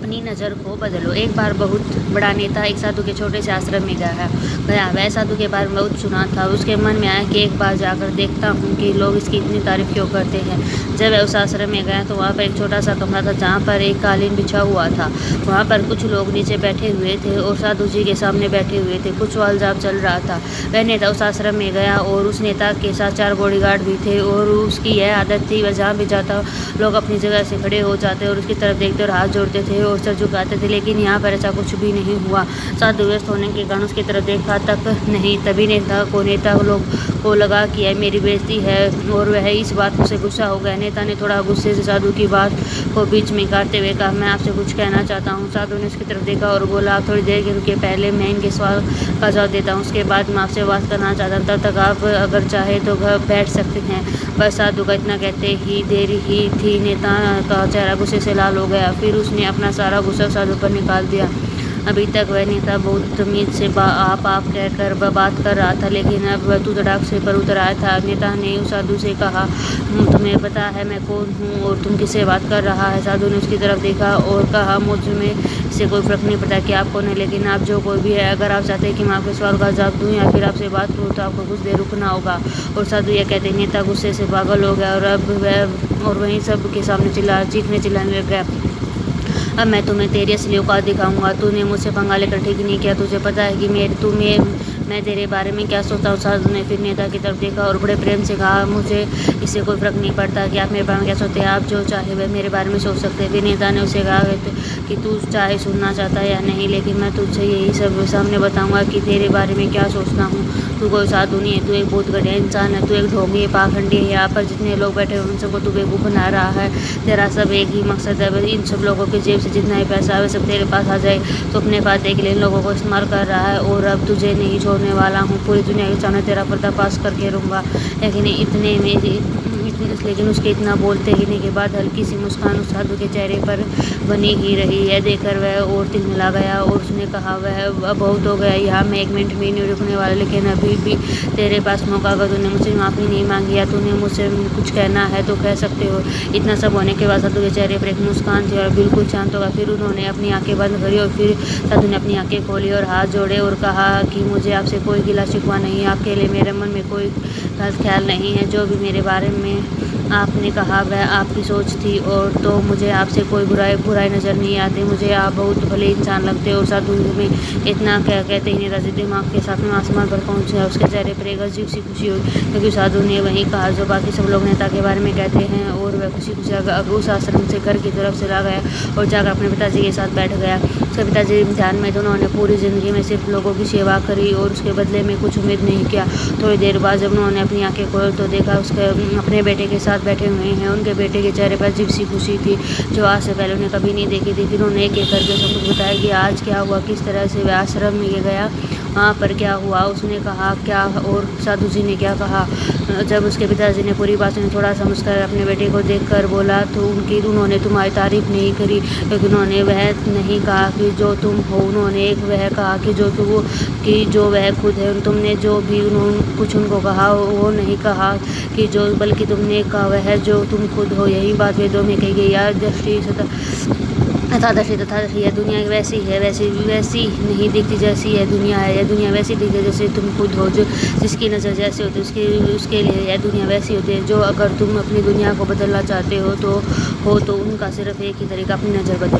अपनी नज़र को बदलो। एक बार बहुत बड़ा नेता एक साधु के छोटे से आश्रम में गया। वह साधु के बारे में बहुत सुना था। उसके मन में आया कि एक बार जाकर देखता हूँ कि लोग इसकी इतनी तारीफ क्यों करते हैं। जब वह उस आश्रम में गया तो वहाँ पर एक छोटा सा कमरा था जहाँ पर एक कालीन बिछा हुआ था। वहाँ पर कुछ लोग नीचे बैठे हुए थे और साधु जी के सामने बैठे हुए थे। कुछ वालजाप चल रहा था। वह नेता उस आश्रम में गया और उस नेता के साथ 4 बॉडीगार्ड भी थे और उसकी यह आदत थी, वह जहाँ भी जाता लोग अपनी जगह से खड़े हो जाते और उसकी तरफ देखते और हाथ जोड़ते थे और सर झुकाते थे। लेकिन यहाँ पर ऐसा कुछ भी नहीं हुआ। साधु व्यस्त होने के कारण उसकी तरफ देखा तक नहीं। तभी नेता लोग को लगा कि यह मेरी बेइज्जती है और वह इस बात से गुस्सा हो गया। नेता ने थोड़ा गुस्से से साधु की बात को बीच में काटते हुए कहा, मैं आपसे कुछ कहना चाहता हूँ। साधु ने उसकी तरफ देखा और बोला, आप थोड़ी देर के रुकिए, पहले मैं इनके सवाल का जवाब देता हूँ, उसके बाद मैं आपसे बात करना चाहता हूँ। तब तक आप अगर चाहे तो घर बैठ सकते हैं। बस साधु का इतना कहते ही देर ही थी नेता का चेहरा गुस्से से लाल हो गया। फिर उसने अपना सारा गुस्सा साधु पर निकाल दिया। अभी तक वह नेता बहुत तमीज से आप कहकर बात कर रहा था, लेकिन अब वह तड़ाक से पर उतर आया था। नेता ने उस साधु से कहा, तुम्हें पता है मैं कौन हूँ और तुम किससे बात कर रहा है। साधु ने उसकी तरफ देखा और कहा, मुझ में इससे कोई फ़र्क नहीं पड़ता कि आप कौन है, लेकिन आप जो कोई भी है, अगर आप चाहते हैं कि मैं आपके सवाल का जवाब दूँ या फिर आपसे बात करूँ तो आपको कुछ देर रुकना होगा। और साधु यह कहते नेता गुस्से से पागल हो गया और अब वह और वहीं सब के सामने चीखने चिल्लाने लग गया, अब मैं तुम्हें तेरी असली औकात दिखाऊंगा। तूने मुझसे पंगा लेकर ठीक नहीं किया। तुझे पता है कि मैं तेरे बारे में क्या सोचता हूँ। साधु ने फिर नेता की तरफ देखा और बड़े प्रेम से कहा, मुझे इससे कोई फ़र्क नहीं पड़ता कि आप मेरे बारे में क्या सोचते हैं। आप जो चाहे वह मेरे बारे में सोच सकते हैं। फिर नेता ने उसे कहा कि तू चाहे सुनना चाहता है या नहीं, लेकिन मैं तुझसे यही सब सामने बताऊँगा कि तेरे बारे में क्या सोचता हूँ। तू कोई साधु नहीं है, तू एक बहुत घटिया इंसान है, तू एक ढोंगी पाखंडी है। यहाँ पर जितने लोग बैठे हैं उन सबको तू बेवकूफ़ बना रहा है। तेरा सब एक ही मकसद है, इन सब लोगों की जेब से जितना ही पैसा है सब तेरे पास आ जाए। तो अपने फ़ायदे के लिए इन लोगों को इस्तेमाल कर रहा है और अब तुझे नहीं छोड़ने वाला हूँ। पूरी दुनिया के सामने तेरा पर्दाफाश करके रहूँगा। लेकिन उसके इतना बोलते ही के बाद हल्की सी मुस्कान उस साधु के चेहरे पर बनी ही रही। यह देखकर वह और तिलमिला गया और उसने कहा, वह अब बहुत हो गया, यहाँ मैं 1 मिनट भी नहीं रुकने वाला। लेकिन अभी भी तेरे पास मौका, अगर तूने मुझसे माफ़ी नहीं मांगी या तूने मुझसे कुछ कहना है तो कह सकते हो। इतना सब होने के बाद साधु के चेहरे पर एक मुस्कान थी और बिल्कुल शांत होगा। फिर उन्होंने अपनी आंखें बंद करी और फिर साधु ने अपनी आंखें खोली और हाथ जोड़े और कहा कि मुझे आपसे कोई गिला शिकवा नहीं है। आपके लिए मेरे मन में कोई गलत ख्याल नहीं है। जो भी मेरे बारे में आपने कहा वह आपकी सोच थी और तो मुझे आपसे कोई बुराई नज़र नहीं आती। मुझे आप बहुत भले इंसान लगते हो। साधु में इतना कहते ही नेता जी दिमाग के साथ में आसमान पर पहुंच गया। उसके चेहरे पर एक अजीब सी खुशी हुई, क्योंकि साधु ने वही कहा जो बाकी सब लोग नेता के बारे में कहते हैं। और वह खुशी उस आश्रम से घर की तरफ चला गया और जाकर अपने पिताजी के साथ बैठ गया। उसके पिताजी ध्यान में थे। उन्होंने पूरी ज़िंदगी में सिर्फ लोगों की सेवा करी और उसके बदले में कुछ उम्मीद नहीं किया। थोड़ी देर बाद जब उन्होंने अपनी आंखें खोली तो देखा उसके अपने बेटे के साथ बैठे हुए हैं। उनके बेटे के चेहरे पर अजीब सी खुशी थी जो आज से पहले उन्हें कभी नहीं देखी थी। फिर उन्होंने एक करके सब कुछ बताया कि आज क्या हुआ, किस तरह से वह आश्रम में ये गया, वहाँ पर क्या हुआ। उसने कहा क्या और साधु जी ने क्या कहा। जब उसके पिताजी ने पूरी बात सुनी, थोड़ा सा मुस्कुराकर अपने बेटे को देखकर बोला, तो उन्होंने तुम्हारी तारीफ नहीं करी, लेकिन उन्होंने वह नहीं कहा कि जो तुम हो। उन्होंने वह कहा कि जो वह खुद है। तुमने जो भी कुछ उनको कहा वो नहीं कहा कि जो, बल्कि तुमने कहा वह जो तुम खुद हो। यही बात वेदों में कही गई, यार दृष्टि तथादृष्टि यह दुनिया वैसी है, वैसी नहीं दिखती जैसी यह दुनिया है। यह दुनिया वैसी दिखती है जैसे तुम खुद हो। जो जिसकी नज़र जैसे होती है उसके लिए यह दुनिया वैसी होती है। जो अगर तुम अपनी दुनिया को बदलना चाहते हो तो उनका सिर्फ एक ही तरीका, अपनी नज़र बदलो।